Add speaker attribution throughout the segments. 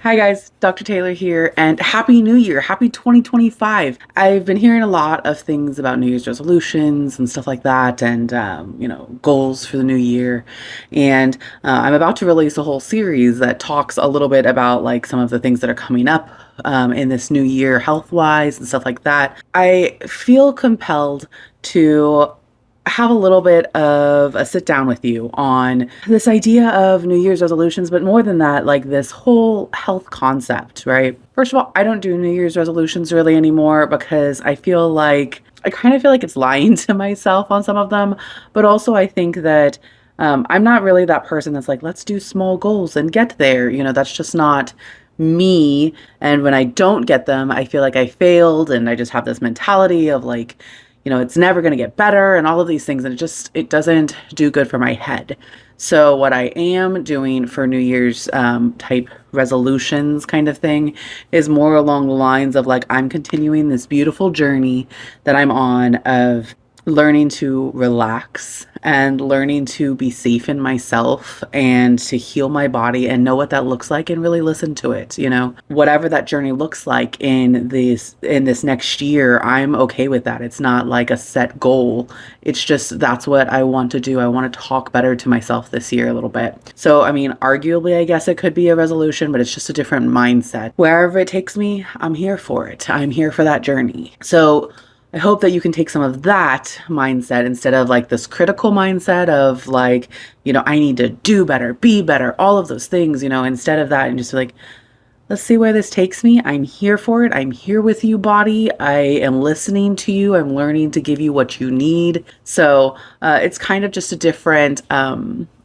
Speaker 1: Hi guys, Dr. Taylor here, and Happy New Year! Happy 2025! I've been hearing a lot of things about New Year's resolutions and stuff like that, and goals for the new year. And I'm about to release a whole series that talks a little bit about like some of the things that are coming up in this new year, health-wise and stuff like that. I feel compelled to have a little bit of a sit down with you on this idea of New Year's resolutions, but more than that, like this whole health concept, right? First of all, I don't do New Year's resolutions really anymore because I kind of feel like it's lying to myself on some of them, but also I think that I'm not really that person that's like, let's do small goals and get there. That's just not me. And when I don't get them, I feel like I failed and I just have this mentality of like, it's never going to get better and all of these things. And it doesn't do good for my head. So what I am doing for New Year's type resolutions kind of thing is more along the lines of like, I'm continuing this beautiful journey that I'm on of learning to relax and learning to be safe in myself and to heal my body and know what that looks like and really listen to it. Whatever that journey looks like in this next year, I'm okay with that. It's not like a set goal. It's just that's what I want to do. I want to talk better to myself this year a little bit. So I mean, arguably I guess it could be a resolution, but it's just a different mindset. Wherever it takes me, I'm here for it. I'm here for that journey. So I hope that you can take some of that mindset instead of like this critical mindset of like, I need to do better, be better, all of those things, instead of that and just like, let's see where this takes me. I'm here for it. I'm here with you, body. I am listening to you. I'm learning to give you what you need. So it's kind of just a different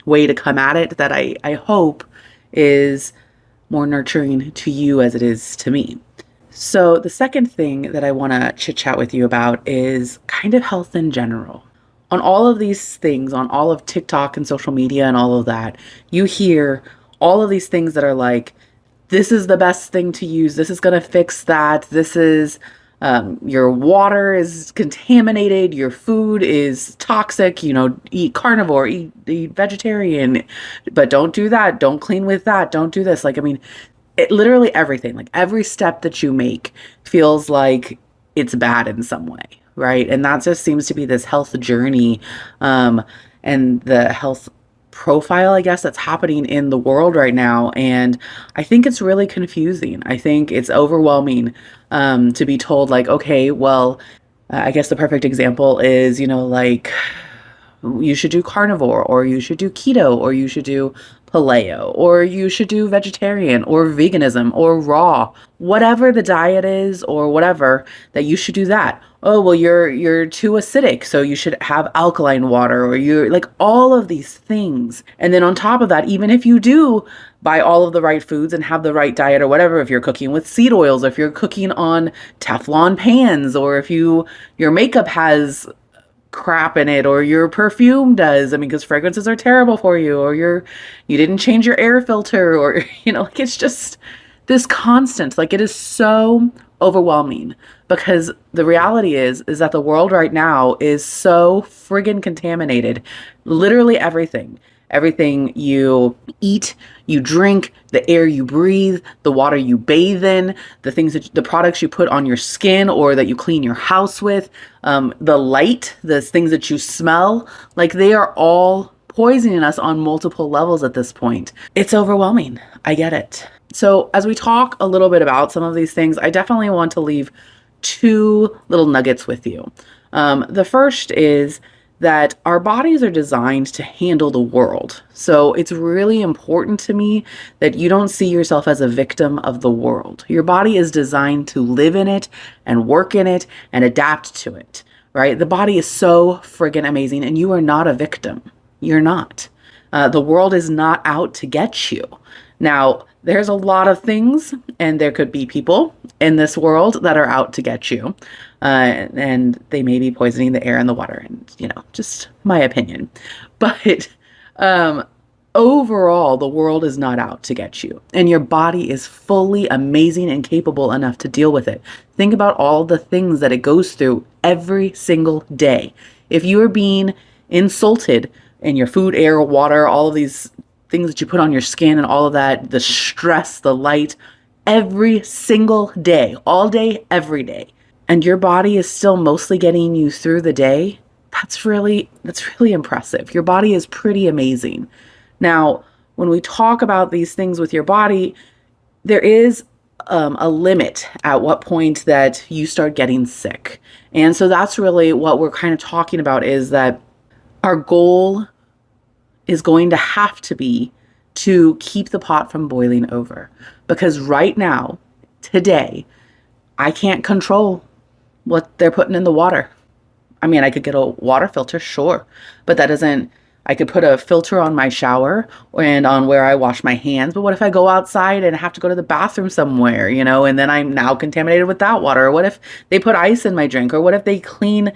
Speaker 1: way to come at it that I hope is more nurturing to you as it is to me. So, the second thing that I want to chit chat with you about is kind of health in general. On all of these things, on all of TikTok and social media and all of that, you hear all of these things that are like, this is the best thing to use. This is going to fix that. This is your water is contaminated. Your food is toxic. Eat carnivore, eat vegetarian, but don't do that. Don't clean with that. Don't do this. Like, I mean, literally everything, like every step that you make feels like it's bad in some way, right? And that just seems to be this health journey and the health profile, I guess, that's happening in the world right now. And I think it's really confusing. I think it's overwhelming to be told, like, okay, well, I guess the perfect example is, like you should do carnivore or you should do keto or you should do paleo or you should do vegetarian or veganism or raw, whatever the diet is or whatever, that you should do that. Oh, well, you're too acidic, so you should have alkaline water, or you're like all of these things. And then on top of that, even if you do buy all of the right foods and have the right diet or whatever, if you're cooking with seed oils, if you're cooking on Teflon pans, or if your makeup has crap in it or your perfume does, I mean, because fragrances are terrible for you, or you didn't change your air filter, or like it's just this constant, like it is so overwhelming, because the reality is that the world right now is so friggin' contaminated. Literally everything you eat, you drink, the air you breathe, the water you bathe in, the products you put on your skin or that you clean your house with, the light, the things that you smell, like they are all poisoning us on multiple levels at this point. It's overwhelming. I get it. So as we talk a little bit about some of these things, I definitely want to leave two little nuggets with you. The first is that our bodies are designed to handle the world. So it's really important to me that you don't see yourself as a victim of the world. Your body is designed to live in it and work in it and adapt to it, right? The body is so friggin' amazing, and you are not a victim. You're not. The world is not out to get you. Now, there's a lot of things, and there could be people in this world that are out to get you. And they may be poisoning the air and the water, and, just my opinion. But overall, the world is not out to get you, and your body is fully amazing and capable enough to deal with it. Think about all the things that it goes through every single day. If you are being insulted in your food, air, water, all of these things that you put on your skin and all of that, the stress, the light, every single day, all day, every day, and your body is still mostly getting you through the day, that's really impressive. Your body is pretty amazing. Now, when we talk about these things with your body, there is a limit at what point that you start getting sick. And so that's really what we're kind of talking about, is that our goal is going to have to be to keep the pot from boiling over. Because right now, today, I can't control what they're putting in the water. I mean, I could get a water filter, sure, but that doesn't, I could put a filter on my shower and on where I wash my hands. But what if I go outside and have to go to the bathroom somewhere, and then I'm now contaminated with that water? Or what if they put ice in my drink? Or what if they clean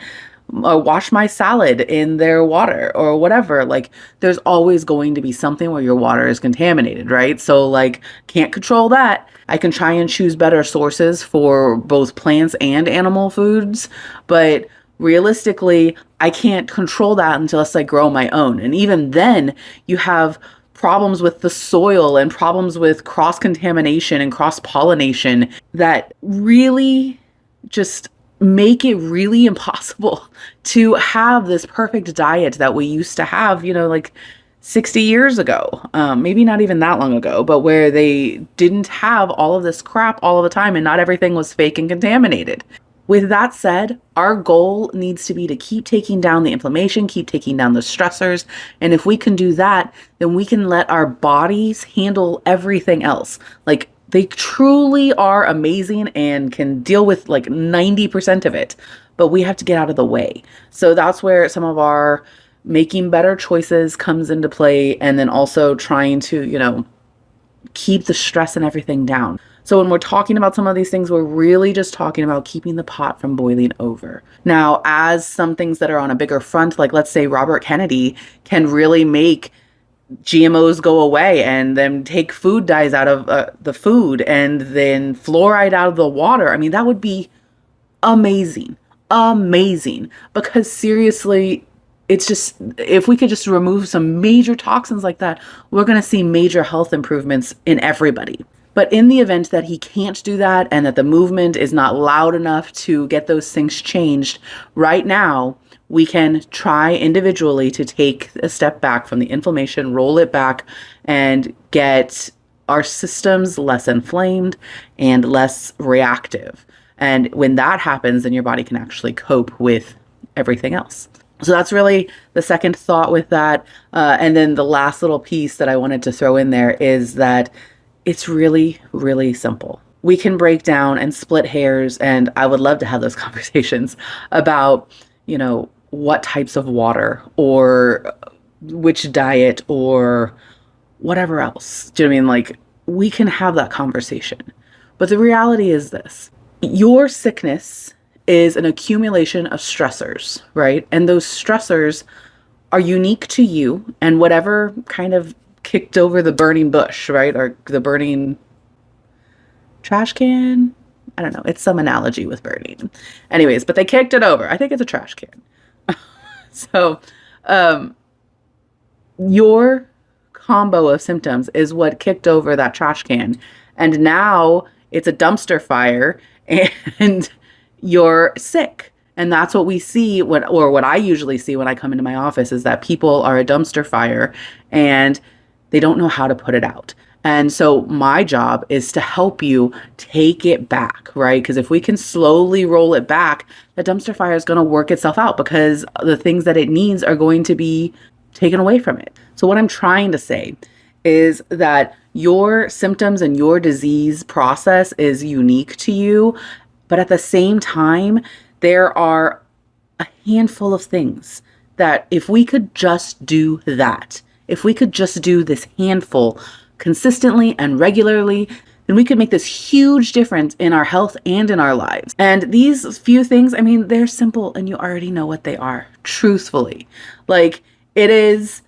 Speaker 1: or wash my salad in their water or whatever? Like, there's always going to be something where your water is contaminated, right? So, like, can't control that. I can try and choose better sources for both plants and animal foods, but realistically, I can't control that unless I grow my own. And even then, you have problems with the soil and problems with cross contamination and cross pollination that really just make it really impossible to have this perfect diet that we used to have, like 60 years ago, maybe not even that long ago, but where they didn't have all of this crap all of the time and not everything was fake and contaminated. With that said, our goal needs to be to keep taking down the inflammation, keep taking down the stressors. And if we can do that, then we can let our bodies handle everything else. Like, they truly are amazing and can deal with like 90% of it, but we have to get out of the way. So that's where some of our making better choices comes into play. And then also trying to, keep the stress and everything down. So when we're talking about some of these things, we're really just talking about keeping the pot from boiling over. Now, as some things that are on a bigger front, like let's say Robert Kennedy can really make GMOs go away and then take food dyes out of the food and then fluoride out of the water. I mean, that would be amazing. Amazing. Because seriously, it's just, if we could just remove some major toxins like that, we're going to see major health improvements in everybody. But in the event that he can't do that and that the movement is not loud enough to get those things changed, right now, we can try individually to take a step back from the inflammation, roll it back, and get our systems less inflamed and less reactive. And when that happens, then your body can actually cope with everything else. So that's really the second thought with that. And then the last little piece that I wanted to throw in there is that it's really, really simple. We can break down and split hairs, and I would love to have those conversations about, what types of water or which diet or whatever else. Do you know what I mean? Like, we can have that conversation. But the reality is this: your sickness is an accumulation of stressors, right? And those stressors are unique to you and whatever kind of kicked over the burning bush, right? Or the burning trash can. I don't know. It's some analogy with burning. Anyways, but they kicked it over. I think it's a trash can. So, your combo of symptoms is what kicked over that trash can. And now it's a dumpster fire and you're sick. And that's what we see what I usually see when I come into my office, is that people are a dumpster fire and they don't know how to put it out. And so my job is to help you take it back, right? Because if we can slowly roll it back, the dumpster fire is going to work itself out because the things that it needs are going to be taken away from it. So what I'm trying to say is that your symptoms and your disease process is unique to you, but at the same time, there are a handful of things that if we could just do that, if we could just do this handful consistently and regularly, then we could make this huge difference in our health and in our lives. And these few things, I mean, they're simple and you already know what they are, truthfully. Like, it's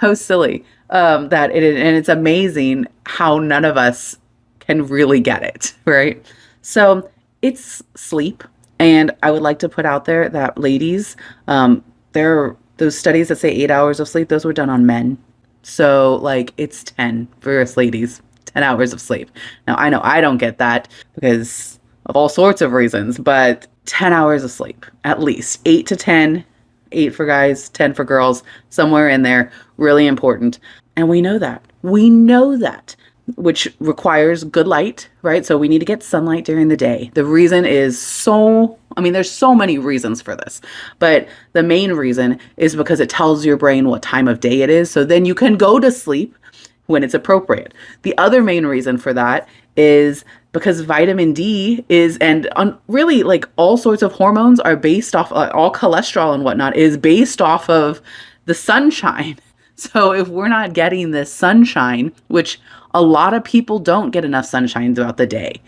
Speaker 1: so silly that and it's amazing how none of us can really get it, right? So it's sleep. And I would like to put out there that ladies, there are those studies that say 8 hours of sleep, those were done on men. So, like, it's 10 for us ladies, 10 hours of sleep. Now, I know I don't get that because of all sorts of reasons, but 10 hours of sleep, at least 8 to 10, 8 for guys, 10 for girls, somewhere in there, really important. And we know that. We know that, which requires good light, right? So we need to get sunlight during the day. The reason is I mean, there's so many reasons for this, but the main reason is because it tells your brain what time of day it is. So then you can go to sleep when it's appropriate. The other main reason for that is because vitamin D is, and on really like all sorts of hormones are based off, all cholesterol and whatnot is based off of the sunshine. So if we're not getting this sunshine, which a lot of people don't get enough sunshine throughout the day,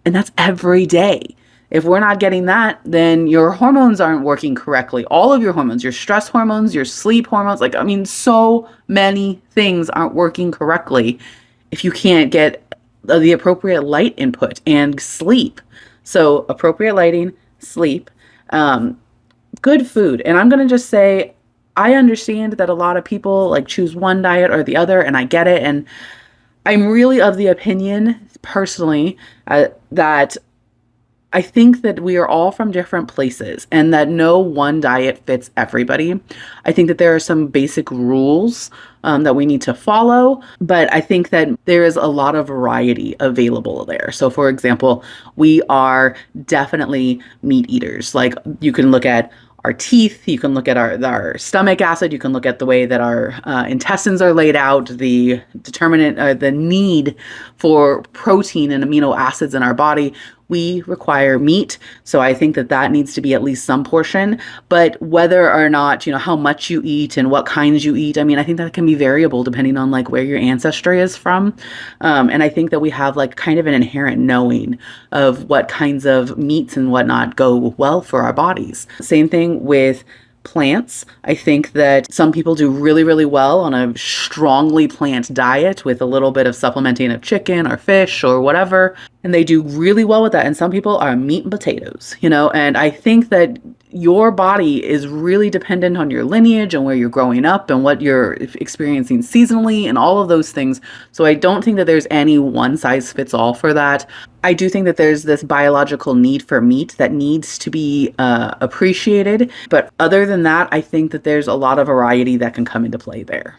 Speaker 1: and that's every day. If we're not getting that, then your hormones aren't working correctly. All of your hormones, your stress hormones, your sleep hormones, like, I mean, so many things aren't working correctly if you can't get the appropriate light input and sleep. So, appropriate lighting, sleep, um, good food. And I'm going to just say, I understand that a lot of people like choose one diet or the other, and I get it. And I'm really of the opinion, personally, that I think that we are all from different places and that no one diet fits everybody. I think that there are some basic rules that we need to follow, but I think that there is a lot of variety available there. So, for example, we are definitely meat eaters. Like, you can look at our teeth, you can look at our stomach acid, you can look at the way that our intestines are laid out, the determinant, the need for protein and amino acids in our body. We require meat, so I think that that needs to be at least some portion. But whether or not, how much you eat and what kinds you eat, I mean, I think that can be variable depending on like where your ancestry is from. And I think that we have like kind of an inherent knowing of what kinds of meats and whatnot go well for our bodies. Same thing with plants. I think that some people do really, really well on a strongly plant diet with a little bit of supplementing of chicken or fish or whatever. And they do really well with that. And some people are meat and potatoes, and I think that your body is really dependent on your lineage and where you're growing up and what you're experiencing seasonally and all of those things. So I don't think that there's any one size fits all for that. I do think that there's this biological need for meat that needs to be appreciated. But other than that, I think that there's a lot of variety that can come into play there.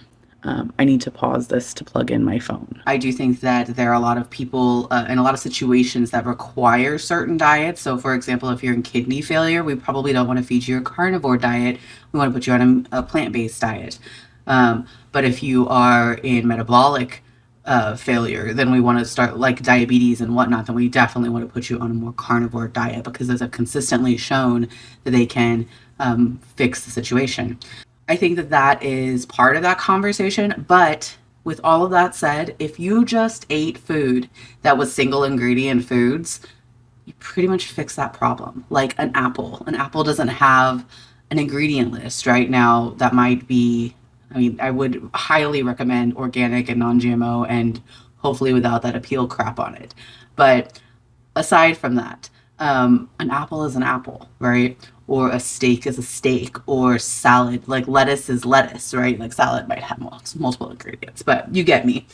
Speaker 1: I need to pause this to plug in my phone. I do think that there are a lot of people in a lot of situations that require certain diets. So, for example, if you're in kidney failure, we probably don't want to feed you a carnivore diet. We want to put you on a plant-based diet. But if you are in metabolic failure, then we want to start like diabetes and whatnot, then we definitely want to put you on a more carnivore diet because those have consistently shown that they can fix the situation. I think that that is part of that conversation. But with all of that said, if you just ate food that was single ingredient foods, you pretty much fix that problem. Like an apple. An apple doesn't have an ingredient list right now. That might be, I mean, I would highly recommend organic and non GMO and hopefully without that appeal crap on it. But aside from that, an apple is an apple, right? Or a steak is a steak, or salad, like lettuce is lettuce, right? Like salad might have multiple ingredients, but you get me.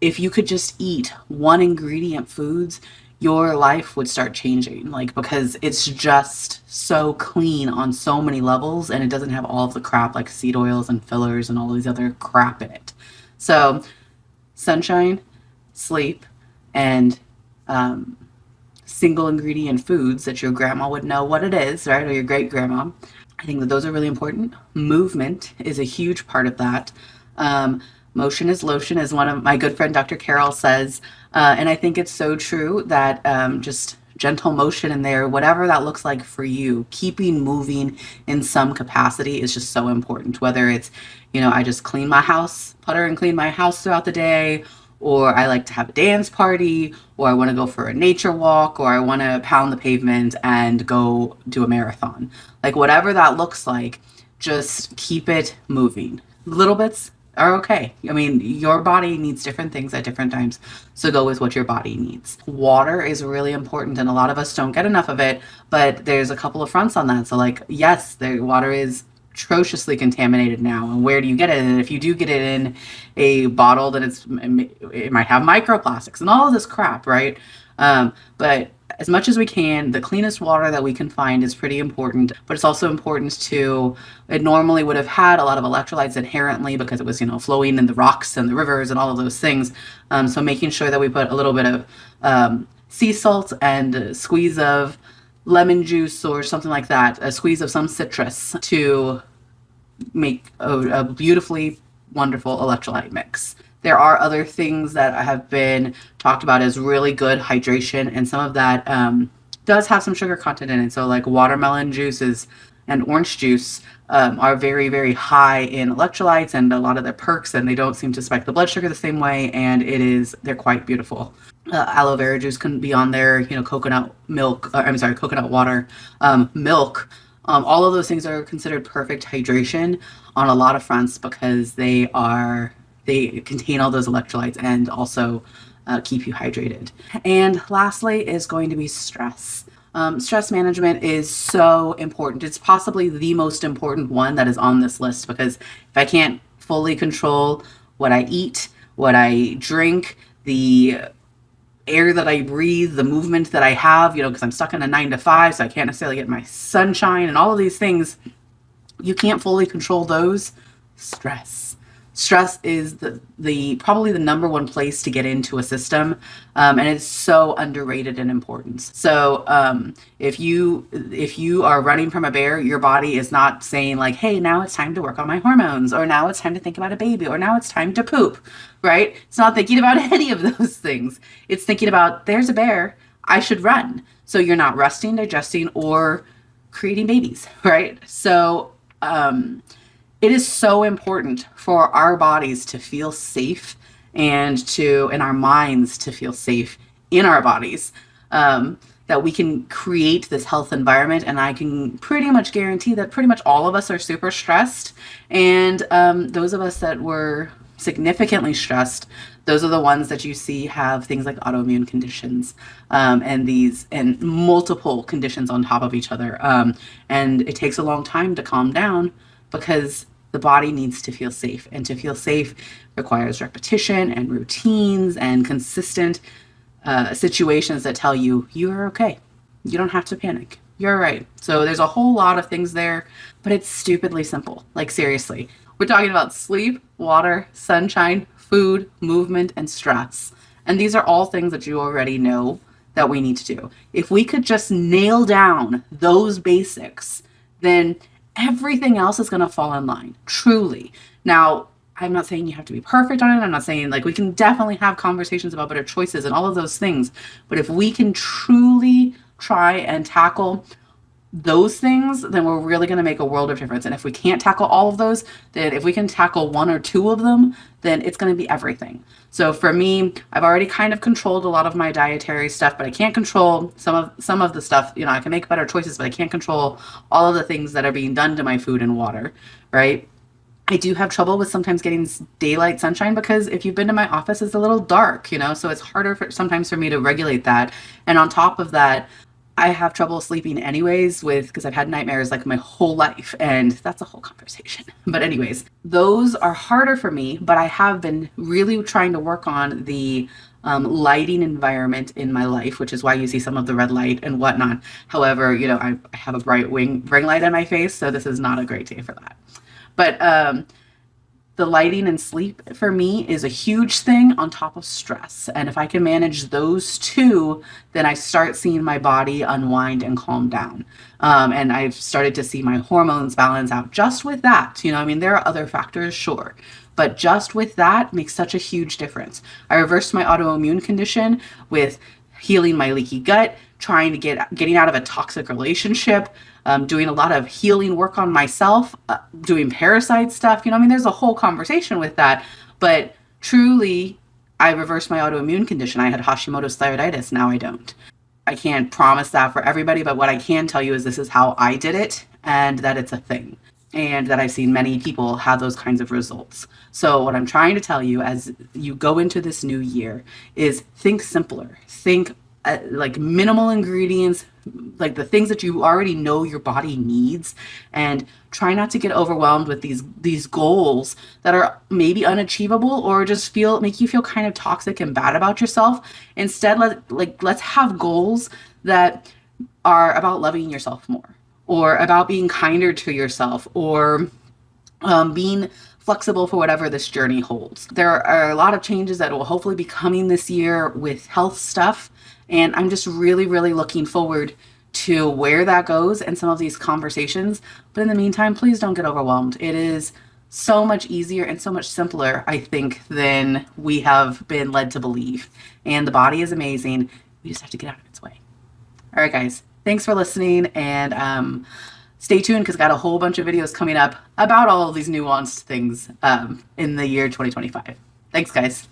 Speaker 1: If you could just eat one ingredient foods, your life would start changing, like, because it's just so clean on so many levels and it doesn't have all of the crap like seed oils and fillers and all these other crap in it. So, sunshine, sleep, and single ingredient foods that your grandma would know what it is, right? Or your great grandma. I think that those are really important. Movement is a huge part of that. Motion is lotion, as one of my good friend Dr. Carol says. And I think it's so true that just gentle motion in there, whatever that looks like for you, keeping moving in some capacity is just so important. Whether it's, I just clean my house, putter and clean my house throughout the day, or I like to have a dance party, or I want to go for a nature walk, or I want to pound the pavement and go do a marathon. Like whatever that looks like, just keep it moving. Little bits are okay. I mean, your body needs different things at different times, so go with what your body needs. Water is really important, and a lot of us don't get enough of it, but there's a couple of fronts on that. So like, yes, the water is atrociously contaminated now. And where do you get it? And if you do get it in a bottle, then it might have microplastics and all of this crap, right? But as much as we can, the cleanest water that we can find is pretty important. But it's also important to, it normally would have had a lot of electrolytes inherently because it was, flowing in the rocks and the rivers and all of those things. So making sure that we put a little bit of sea salt and a squeeze of lemon juice or something like that, a squeeze of some citrus to make a beautifully wonderful electrolyte mix. There are other things that have been talked about as really good hydration, and some of that does have some sugar content in it. So like watermelon juices and orange juice are very, very high in electrolytes and a lot of their perks, and they don't seem to spike the blood sugar the same way, and they're quite beautiful. Aloe vera juice can be on there, coconut milk, coconut water, milk. All of those things are considered perfect hydration on a lot of fronts because they contain all those electrolytes and also keep you hydrated. And lastly is going to be stress. Stress management is so important. It's possibly the most important one that is on this list because if I can't fully control what I eat, what I drink, the air that I breathe, the movement that I have, because I'm stuck in a 9 to 5, so I can't necessarily get my sunshine and all of these things, you can't fully control those. Stress is the probably the number one place to get into a system, and it's so underrated in importance. So if you are running from a bear, your body is not saying like, hey, now it's time to work on my hormones, or now it's time to think about a baby, or now it's time to poop, right? It's not thinking about any of those things. It's thinking about, there's a bear, I should run. So you're not resting, digesting, or creating babies, right? So it is so important for our bodies to feel safe and our minds to feel safe in our bodies, that we can create this health environment. And I can pretty much guarantee that pretty much all of us are super stressed. And those of us that were significantly stressed, those are the ones that you see have things like autoimmune conditions, and multiple conditions on top of each other. And it takes a long time to calm down because the body needs to feel safe, and to feel safe requires repetition and routines and consistent situations that tell you are okay. You don't have to panic. You're all right. So there's a whole lot of things there, but it's stupidly simple. Like seriously, we're talking about sleep, water, sunshine, food, movement, and stress. And these are all things that you already know that we need to do. If we could just nail down those basics, then everything else is going to fall in line, truly. Now, I'm not saying you have to be perfect on it. I'm not saying we can definitely have conversations about better choices and all of those things. But if we can truly try and tackle those things, then we're really going to make a world of difference. And if we can't tackle all of those, then if we can tackle one or two of them, then it's going to be everything. So for me, I've already kind of controlled a lot of my dietary stuff, but I can't control some of the stuff. I can make better choices, but I can't control all of the things that are being done to my food and water, right? I do have trouble with sometimes getting daylight sunshine because if you've been to my office, it's a little dark, so it's harder sometimes for me to regulate that. And on top of that, I have trouble sleeping anyways because I've had nightmares my whole life, and that's a whole conversation. But anyways, those are harder for me, but I have been really trying to work on the lighting environment in my life, which is why you see some of the red light and whatnot. However, I have a bright ring light in my face, so this is not a great day for that. But the lighting and sleep for me is a huge thing on top of stress. And if I can manage those two, then I start seeing my body unwind and calm down. And I've started to see my hormones balance out just with that. There are other factors, sure. But just with that makes such a huge difference. I reversed my autoimmune condition with healing my leaky gut, getting out of a toxic relationship, doing a lot of healing work on myself, doing parasite stuff. There's a whole conversation with that. But truly, I reversed my autoimmune condition. I had Hashimoto's thyroiditis. Now I don't. I can't promise that for everybody, but what I can tell you is this is how I did it, and that it's a thing, and that I've seen many people have those kinds of results. So what I'm trying to tell you as you go into this new year is think simpler. Think minimal ingredients, like the things that you already know your body needs, and try not to get overwhelmed with these goals that are maybe unachievable or just feel make you feel kind of toxic and bad about yourself. Instead, let's have goals that are about loving yourself more, or about being kinder to yourself, or being flexible for whatever this journey holds. There are a lot of changes that will hopefully be coming this year with health stuff, and I'm just really, really looking forward to where that goes and some of these conversations. But in the meantime, please don't get overwhelmed. It is so much easier and so much simpler, I think, than we have been led to believe. And the body is amazing. We just have to get out of its way. All right, guys. Thanks for listening, and stay tuned because got a whole bunch of videos coming up about all of these nuanced things in the year 2025. Thanks, guys.